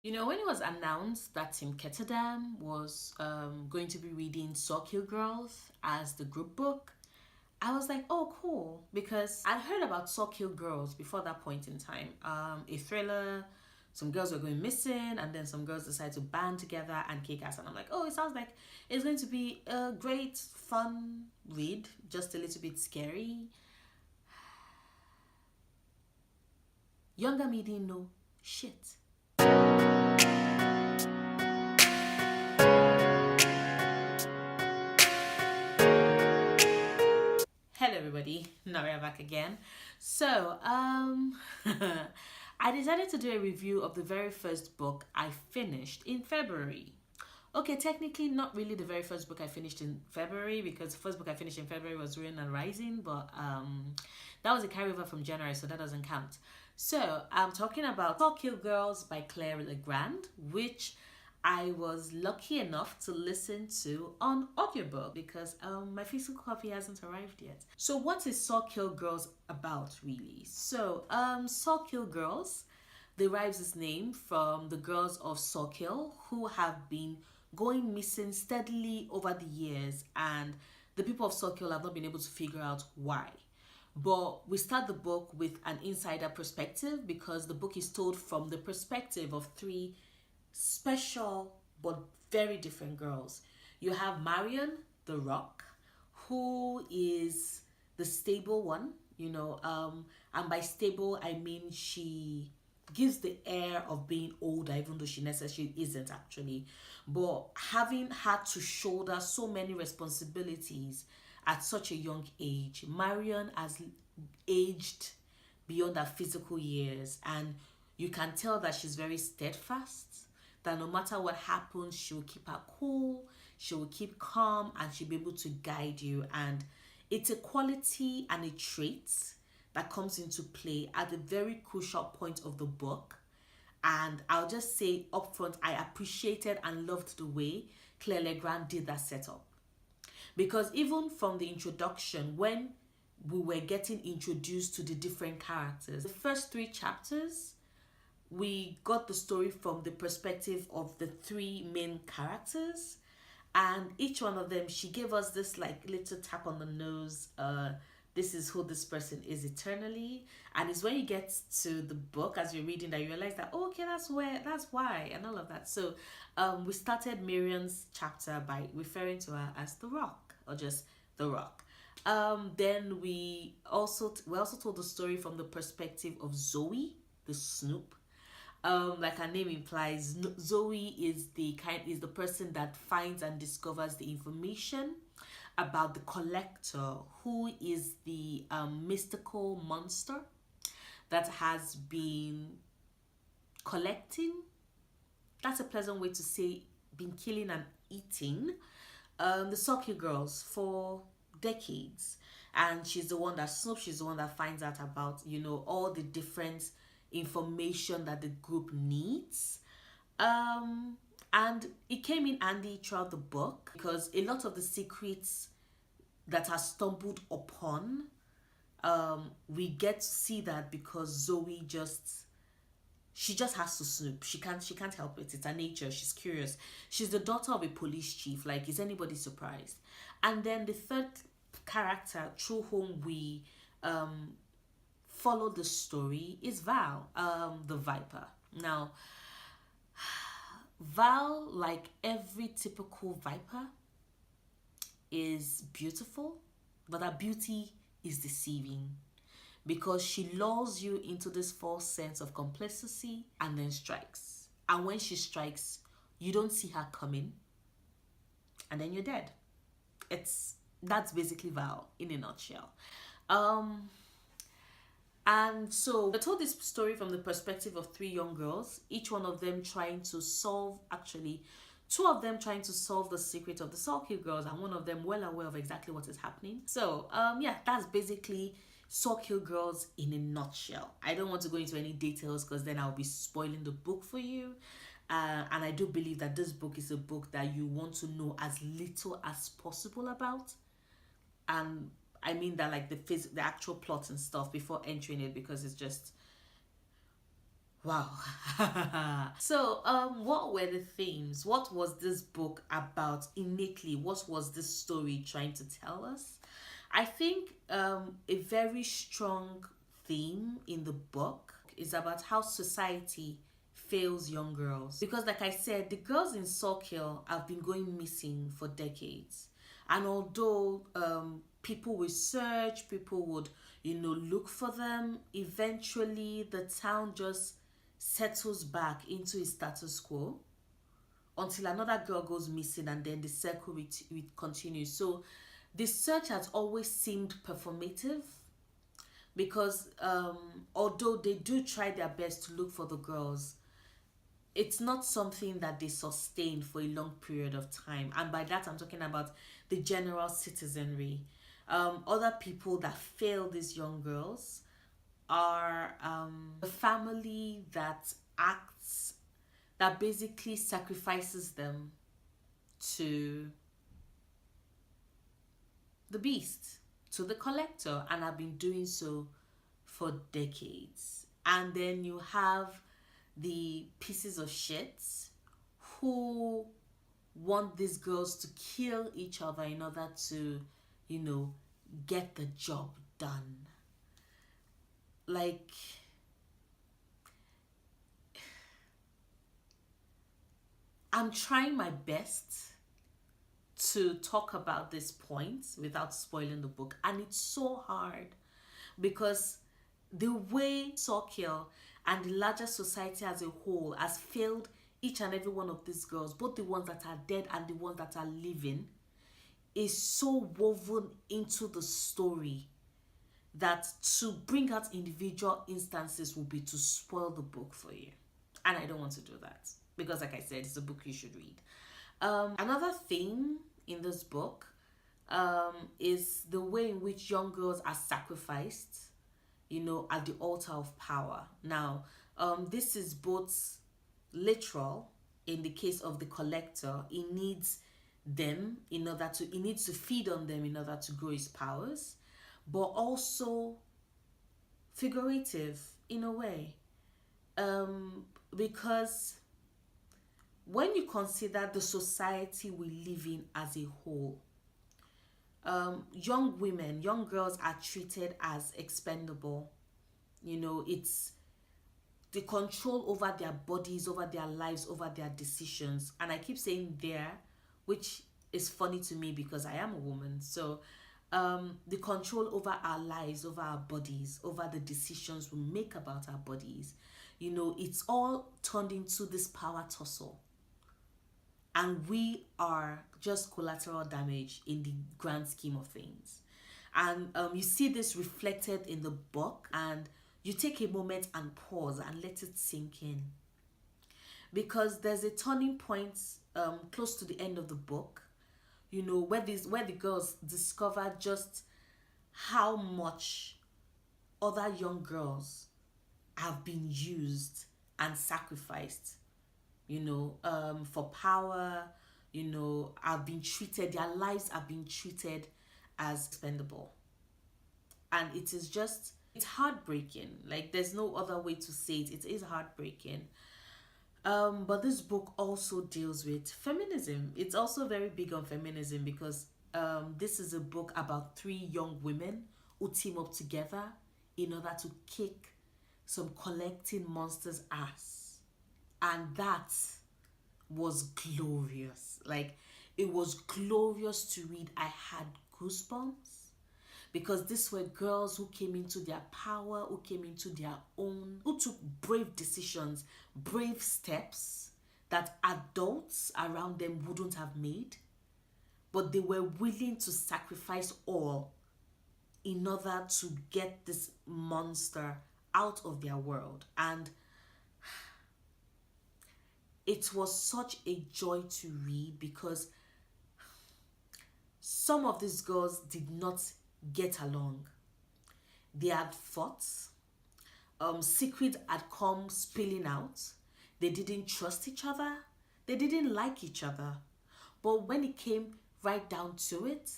You know, when it was announced that Tim Ketterdam was going to be reading Sawkill Girls as the group book, I was like, oh, cool. Because I'd heard about Sawkill Girls before that point in time. A thriller, some girls were going missing, and then some girls decided to band together and kick ass. And I'm like, oh, it sounds like it's going to be a great, fun read, just a little bit scary. Younger me didn't know shit. Hello everybody, Naria back again. So, I decided to do a review of the very first book I finished in February. Okay, technically not really the very first book I finished in February, because the first book I finished in February was Ruin and Rising, but that was a carryover from January, so that doesn't count. So, I'm talking about Sawkill Girls by Claire Legrand, which I was lucky enough to listen to on audiobook because my physical copy hasn't arrived yet. So what is Sawkill Girls about, really? So Sawkill Girls derives its name from the girls of Sawkill who have been going missing steadily over the years, and the people of Sawkill have not been able to figure out why. But we start the book with an insider perspective because the book is told from the perspective of three special but very different girls. You have Marion, the rock, who is the stable one, and by stable I mean she gives the air of being older, even though she necessarily isn't actually. But having had to shoulder so many responsibilities at such a young age, Marion has aged beyond her physical years, and you can tell that she's very steadfast, that no matter what happens, she will keep her cool, she will keep calm, and she'll be able to guide you. And it's a quality and a trait that comes into play at a very crucial point of the book. And I'll just say upfront, I appreciated and loved the way Claire Legrand did that setup. Because even from the introduction, when we were getting introduced to the different characters, the first 3 chapters, we got the story from the perspective of the 3 main characters, and each one of them, she gave us this like little tap on the nose. This is who this person is eternally. And it's when you get to the book as you're reading that you realize that, oh, okay, that's why, and all of that. So we started Miriam's chapter by referring to her as the rock, or just the rock. Then we also told the story from the perspective of Zoe, the Snoop. Like her name implies, Zoe is the person that finds and discovers the information about the collector, who is the mystical monster that has been collecting. That's a pleasant way to say been killing and eating the Sawkill Girls for decades. And she's the one that Snoop, she's the one that finds out about, all the different information that the group needs. And it came in handy throughout the book because a lot of the secrets that are stumbled upon, we get to see that because Zoe she just has to snoop. She can't help it. It's her nature. She's curious. She's the daughter of a police chief. Like, is anybody surprised? And then the third character through whom we follow the story is Val, the Viper. Now, Val, like every typical Viper, is beautiful, but her beauty is deceiving because she lures you into this false sense of complacency and then strikes. And when she strikes, you don't see her coming, and then you're dead. That's basically Val in a nutshell. And so I told this story from the perspective of 3 young girls, each one of them trying to solve, actually, 2 of them trying to solve the secret of the Sawkill Girls, and one of them well aware of exactly what is happening. So, that's basically Sawkill Girls in a nutshell. I don't want to go into any details because then I'll be spoiling the book for you. And I do believe that this book is a book that you want to know as little as possible about. And I mean that like the actual plot and stuff before entering it, because it's just Wow. So, what were the themes? What was this book about innately? What was this story trying to tell us? I think a very strong theme in the book is about how society fails young girls. Because, like I said, the girls in Sawkill have been going missing for decades. And although people will search, people would, look for them, eventually the town just settles back into its status quo until another girl goes missing, and then the circle will continue. So the search has always seemed performative because although they do try their best to look for the girls, it's not something that they sustain for a long period of time. And by that, I'm talking about the general citizenry. Other people that fail these young girls are the family that basically sacrifices them to the beast, to the collector, and have been doing so for decades. And then you have the pieces of shit who want these girls to kill each other in order to, get the job done. Like, I'm trying my best to talk about this point without spoiling the book, and it's so hard because the way Sawkill and the larger society as a whole has failed each and every one of these girls, both the ones that are dead and the ones that are living, is so woven into the story that to bring out individual instances will be to spoil the book for you. And I don't want to do that because, like I said, it's a book you should read. Another theme in this book is the way in which young girls are sacrificed, at the altar of power. Now, this is both literal in the case of the collector. He needs to feed on them in order to grow his powers, but also figurative in a way. Because when you consider the society we live in as a whole, young girls are treated as expendable. It's the control over their bodies, over their lives, over their decisions. And I keep saying there, which is funny to me because I am a woman. So the control over our lives, over our bodies, over the decisions we make about our bodies, it's all turned into this power tussle. And we are just collateral damage in the grand scheme of things. And you see this reflected in the book, and you take a moment and pause and let it sink in. Because there's a turning point close to the end of the book, where the girls discover just how much other young girls have been used and sacrificed, for power, their lives have been treated as expendable. And it's heartbreaking. Like, there's no other way to say it. It is heartbreaking. But this book also deals with feminism. It's also very big on feminism because this is a book about 3 young women who team up together in order to kick some collecting monsters' ass. And that was glorious. Like, it was glorious to read. I had goosebumps because these were girls who came into their power, who came into their own, who took brave decisions, brave steps that adults around them wouldn't have made, but they were willing to sacrifice all in order to get this monster out of their world. And it was such a joy to read because some of these girls did not get along. They had fought. Secrets had come spilling out. They didn't trust each other. They didn't like each other. But when it came right down to it,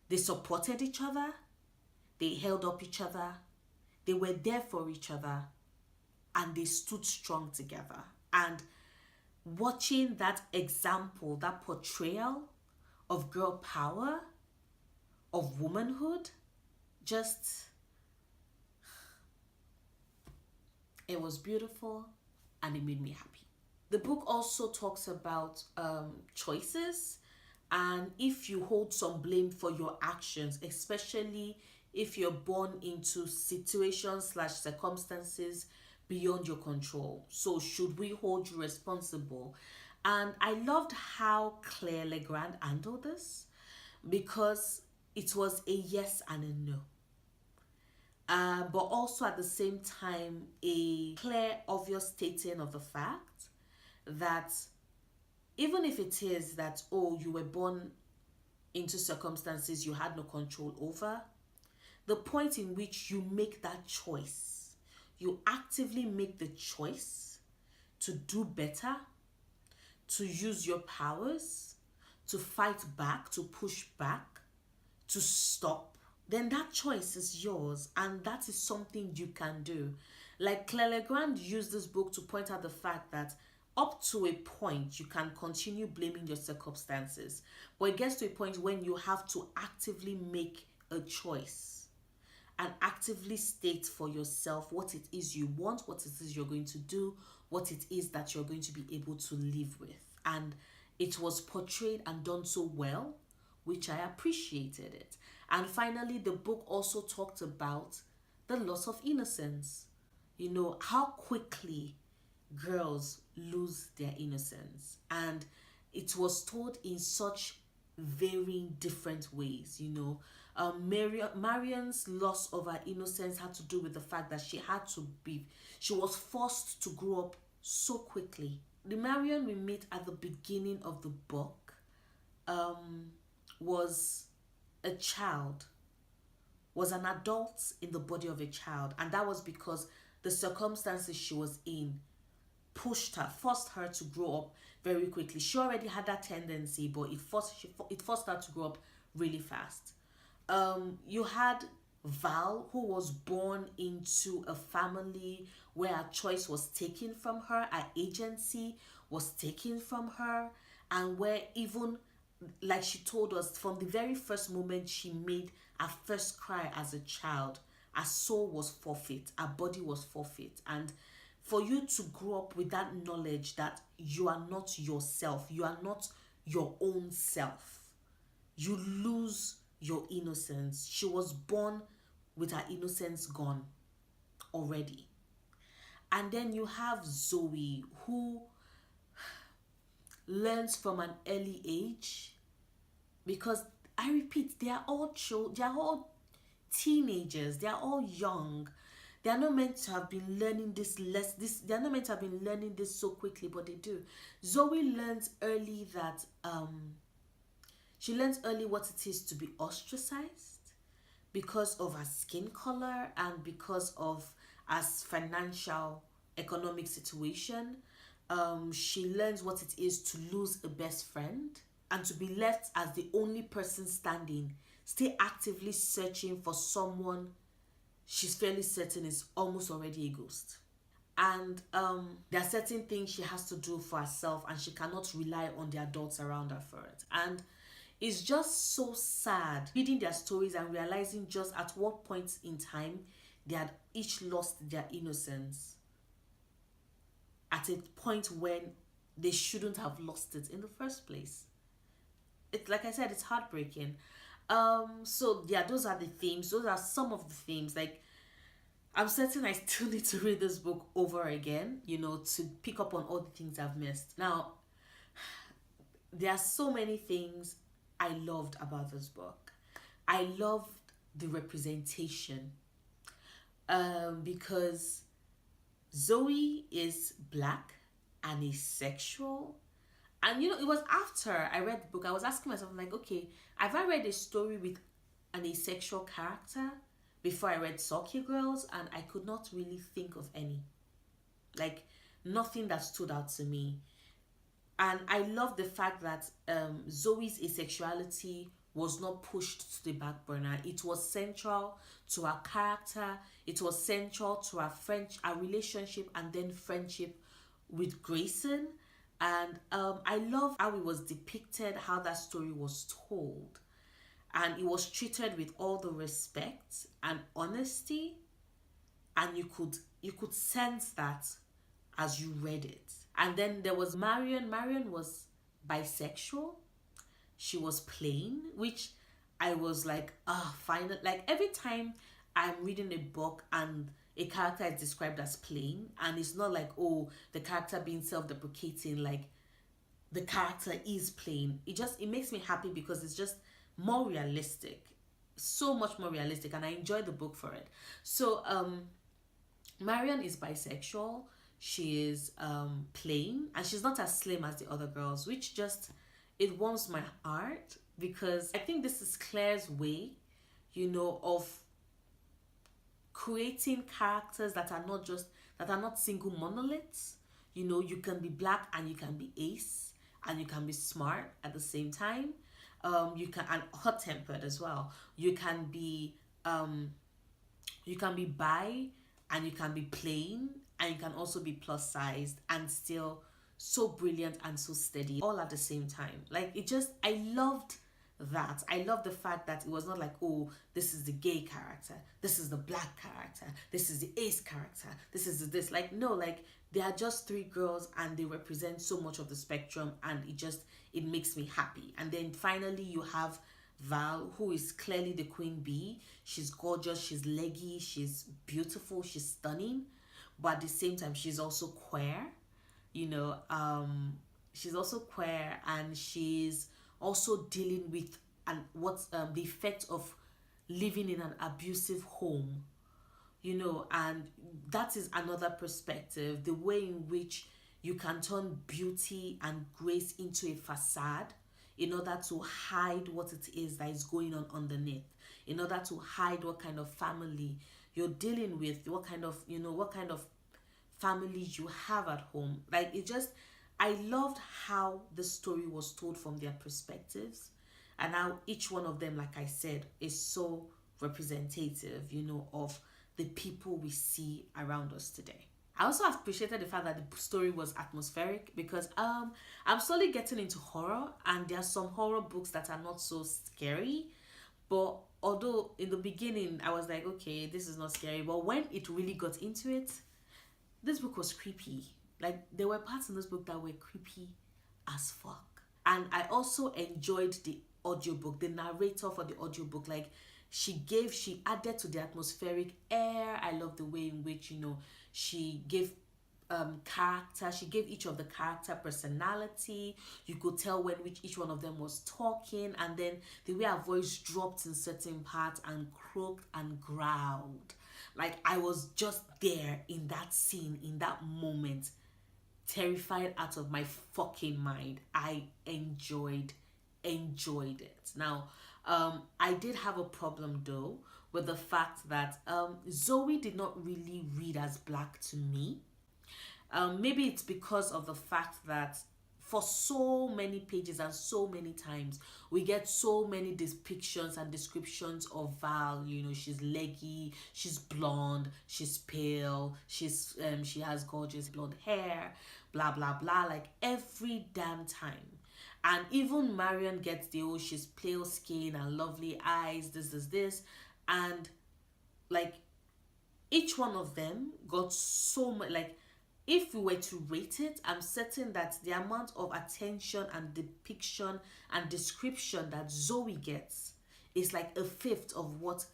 they supported each other. They held up each other. They were there for each other. and they stood strong together. And watching that example, that portrayal of girl power, of womanhood, just, it was beautiful and it made me happy. The book also talks about choices, and if you hold some blame for your actions, especially if you're born into situations slash circumstances beyond your control. So should we hold you responsible? And I loved how Claire Legrand handled this, because it was a yes and a no. But also at the same time, a clear, obvious stating of the fact that even if it is that, oh, you were born into circumstances you had no control over, the point in which you make that choice, you actively make the choice to do better, to use your powers, to fight back, to push back, to stop, then that choice is yours, and that is something you can do. Like Claire Legrand used this book to point out the fact that up to a point you can continue blaming your circumstances, but it gets to a point when you have to actively make a choice and actively state for yourself what it is you want, what it is you're going to do, what it is that you're going to be able to live with. And it was portrayed and done so well, which I appreciated it. And finally, the book also talked about the loss of innocence. You know, how quickly girls lose their innocence. And it was told in such varying different ways, you know. Marion's loss of her innocence had to do with the fact that she was forced to grow up so quickly. The Marion we meet at the beginning of the book was a child, was an adult in the body of a child, and that was because the circumstances she was in forced her to grow up very quickly. She already had that tendency, but it forced her to grow up really fast. You had Val, who was born into a family where her choice was taken from her, her agency was taken from her, and where even, like she told us, from the very first moment she made her first cry as a child, her soul was forfeit, her body was forfeit. And for you to grow up with that knowledge that you are not yourself, you are not your own self, you lose your innocence. She was born with her innocence gone already. And then you have Zoe, who learns from an early age, because I repeat, they are all teenagers, they are all young. They are not meant to have been learning they are not meant to have been learning this so quickly, but they do. Zoe learns early that she learns early what it is to be ostracized because of her skin color and because of her financial economic situation. She learns what it is to lose a best friend and to be left as the only person standing, still actively searching for someone she's fairly certain is almost already a ghost. And there are certain things she has to do for herself, and she cannot rely on the adults around her for it. And it's just so sad reading their stories and realizing just at what point in time they had each lost their innocence, at a point when they shouldn't have lost it in the first place. It's like I said, it's heartbreaking. So yeah, those are the themes. Those are some of the themes. Like, I'm certain I still need to read this book over again, you know, to pick up on all the things I've missed. Now, there are so many things I loved about this book. I loved the representation, because Zoe is black and asexual. And you know, it was after I read the book, I was asking myself, like, okay, have I read a story with an asexual character before I read Sawkill Girls? And I could not really think of any. Like, nothing that stood out to me. And I love the fact that Zoe's asexuality was not pushed to the back burner. It was central to our character. It was central to our relationship, and then friendship with Grayson. And I love how it was depicted, how that story was told, and it was treated with all the respect and honesty, and you could sense that as you read it. And then there was Marion. Marion was bisexual. She was plain, which I was like, final. Like every time I'm reading a book and a character is described as plain, and it's not like, oh, the character being self-deprecating, like the character is plain. It makes me happy because it's just more realistic, so much more realistic, and I enjoy the book for it. So Marion is bisexual. She is plain, and she's not as slim as the other girls, which just, it warms my heart, because I think this is Claire's way, of creating characters that are not single monoliths. You can be black and you can be ace, and you can be smart at the same time. You can, and hot tempered as well. You can be bi, and you can be plain, and you can also be plus sized and still so brilliant and so steady all at the same time. Like, I loved that. I love the fact that it was not like, oh, this is the gay character, this is the black character, this is the ace character, this is this. Like, no, like, they are just three girls and they represent so much of the spectrum, and it makes me happy. And then finally you have Val, who is clearly the queen bee. She's gorgeous, she's leggy, she's beautiful, she's stunning, but at the same time she's also queer. She's also queer, and she's also dealing with the effect of living in an abusive home, and that is another perspective, the way in which you can turn beauty and grace into a facade in order to hide what it is that is going on underneath, in order to hide what kind of family you're dealing with, what kind of family you have at home. Like, I loved how the story was told from their perspectives, and how each one of them, like I said, is so representative, of the people we see around us today. I also appreciated the fact that the story was atmospheric, because I'm slowly getting into horror, and there are some horror books that are not so scary. But although in the beginning I was like, okay, this is not scary, but when it really got into it, this book was creepy. Like, there were parts in this book that were creepy as fuck. And I also enjoyed the audiobook, the narrator for the audiobook. Like, she added to the atmospheric air. I love the way in which, she gave character. She gave each of the character personality. You could tell when each one of them was talking, and then the way her voice dropped in certain parts and croaked and growled. Like, I was just there in that scene, in that moment, terrified out of my fucking mind. I enjoyed it. Now, I did have a problem though with the fact that Zoe did not really read as black to me. Maybe it's because of the fact that for so many pages and so many times we get so many depictions and descriptions of Val. She's leggy, she's blonde, she's pale, she has gorgeous blonde hair, blah blah blah, like every damn time. And even Marion gets she's pale skin and lovely eyes, this, and like each one of them got so much. Like, if we were to rate it, I'm certain that the amount of attention and depiction and description that Zoe gets is like a fifth of what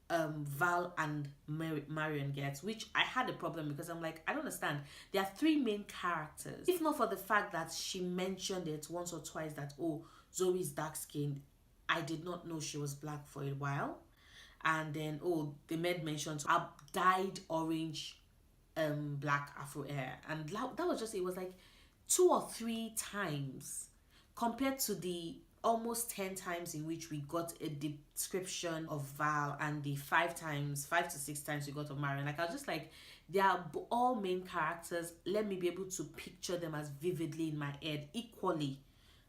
Val and Marion gets, which I had a problem, because I'm like, I don't understand. There are three main characters. If not for the fact that she mentioned it once or twice that, oh, Zoe's dark skinned, I did not know she was black for a while. And then, oh, they made mention to dyed orange black afro hair, and that was just, it was like 2 or 3 times compared to the almost 10 times in which we got a description of Val, and the 5 to 6 times we got of Marion. Like, I was just like, they are all main characters. Let me be able to picture them as vividly in my head equally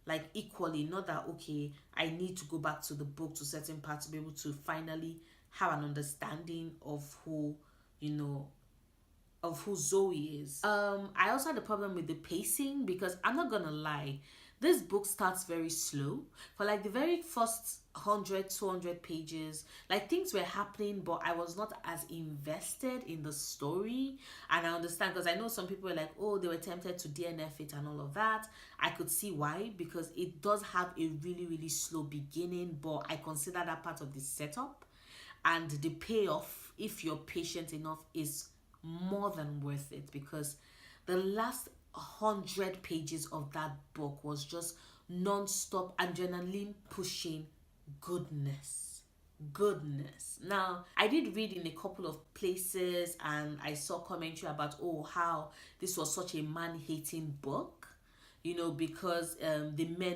like equally, not that okay, I need to go back to the book to certain parts to be able to finally have an understanding of who, you know, of who Zoe is. I also had a problem with the pacing because I'm not gonna lie, this book starts very slow. For like the very first 100, 200 pages, like things were happening, but I was not as invested in the story. And I understand because I know some people were like, oh, they were tempted to DNF it and all of that. I could see why, because it does have a really, really slow beginning, but I consider that part of the setup. And the payoff, if you're patient enough, is more than worth it, because the last 100 pages of that book was just non-stop adrenaline pushing goodness. Now, I did read in a couple of places and I saw commentary about, oh, how this was such a man-hating book, you know, because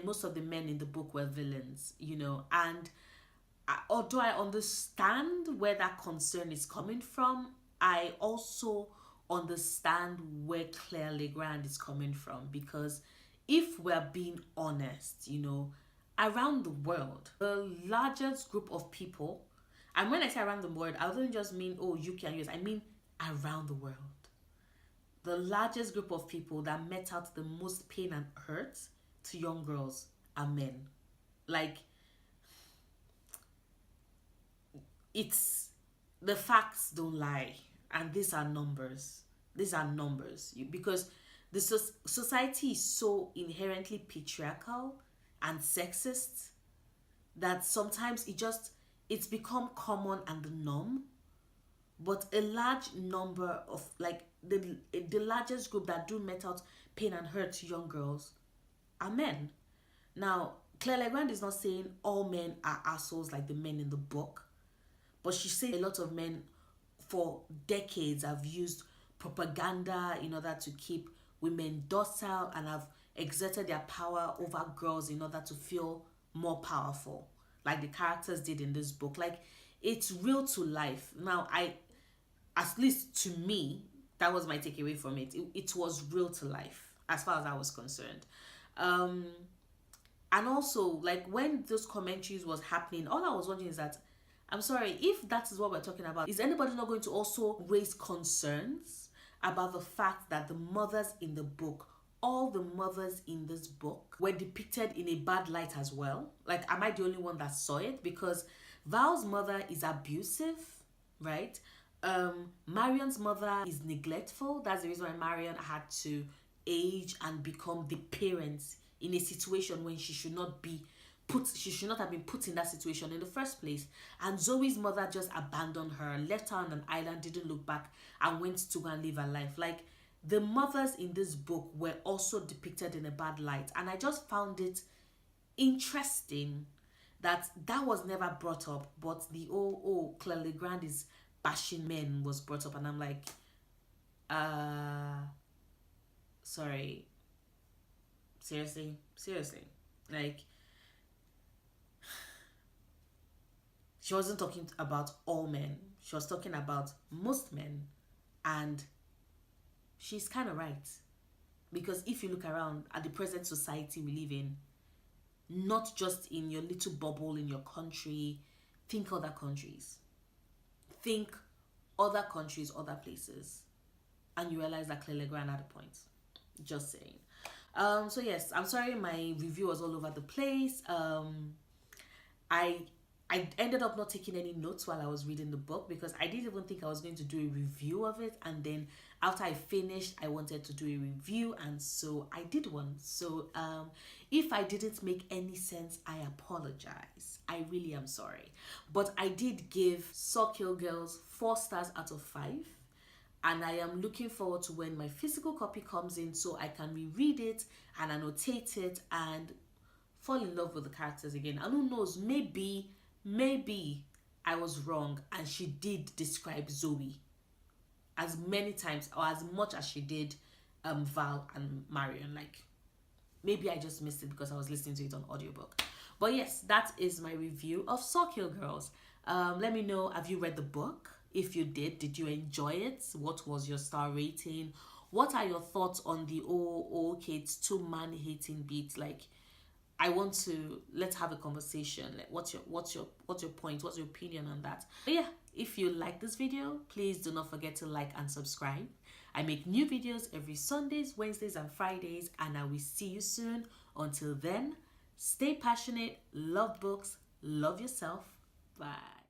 most of the men in the book were villains, you know. And although I understand where that concern is coming from, I also understand where Claire Legrand is coming from, because if we're being honest, you know, around the world, the largest group of people, and when I say around the world, I don't just mean, oh, UK and US, I mean around the world. The largest group of people that met out the most pain and hurt to young girls are men. Like, it's, the facts don't lie, and these are numbers. Because the society is so inherently patriarchal and sexist that sometimes it's become common and the norm. But a large number of, like, the largest group that do met out pain and hurt to young girls are men. Now, Claire Legrand is not saying all men are assholes like the men in the book, but she said a lot of men for decades have used propaganda in order to keep women docile and have exerted their power over girls in order to feel more powerful, like the characters did in this book. Like, it's real to life. Now, at least to me, that was my takeaway from it. It was real to life as far as I was concerned. And also, like, when those commentaries was happening, all I was wondering is that, I'm sorry, if that is what we're talking about, is anybody not going to also raise concerns about the fact that the mothers in the book, all the mothers in this book, were depicted in a bad light as well? Like, am I the only one that saw it? Because Val's mother is abusive, right? Marion's mother is neglectful. That's the reason why Marion had to age and become the parent in a situation when she should not have been put in that situation in the first place. And Zoe's mother just abandoned her, left her on an island, didn't look back, and went to go and live her life. Like, the mothers in this book were also depicted in a bad light, and I just found it interesting that was never brought up, but the Claire Legrand is bashing men was brought up, and I'm like, sorry, seriously, like, she wasn't talking about all men, she was talking about most men. And she's kind of right, because if you look around at the present society we live in, not just in your little bubble in your country, think other countries, other places, and you realize that Claire Legrand had a point. Just saying. So yes, I'm sorry my review was all over the place. I ended up not taking any notes while I was reading the book, because I didn't even think I was going to do a review of it, and then after I finished I wanted to do a review, and so I did one. So if I didn't make any sense, I apologize. I really am sorry. But I did give Sawkill Girls 4 stars out of 5. And I am looking forward to when my physical copy comes in so I can reread it and annotate it and fall in love with the characters again. And who knows, maybe I was wrong and she did describe Zoe as many times or as much as she did Val and Marion. Like, maybe I just missed it because I was listening to it on audiobook. But yes, that is my review of Sawkill Girls. Let me know, have you read the book? If you did you enjoy it? What was your star rating? What are your thoughts on the okay, it's too man-hating beats? Like, I want to, let's have a conversation. Like, what's your point? What's your opinion on that? But yeah, if you like this video, please do not forget to like and subscribe. I make new videos every Sundays, Wednesdays, and Fridays, and I will see you soon. Until then, stay passionate, love books, love yourself. Bye.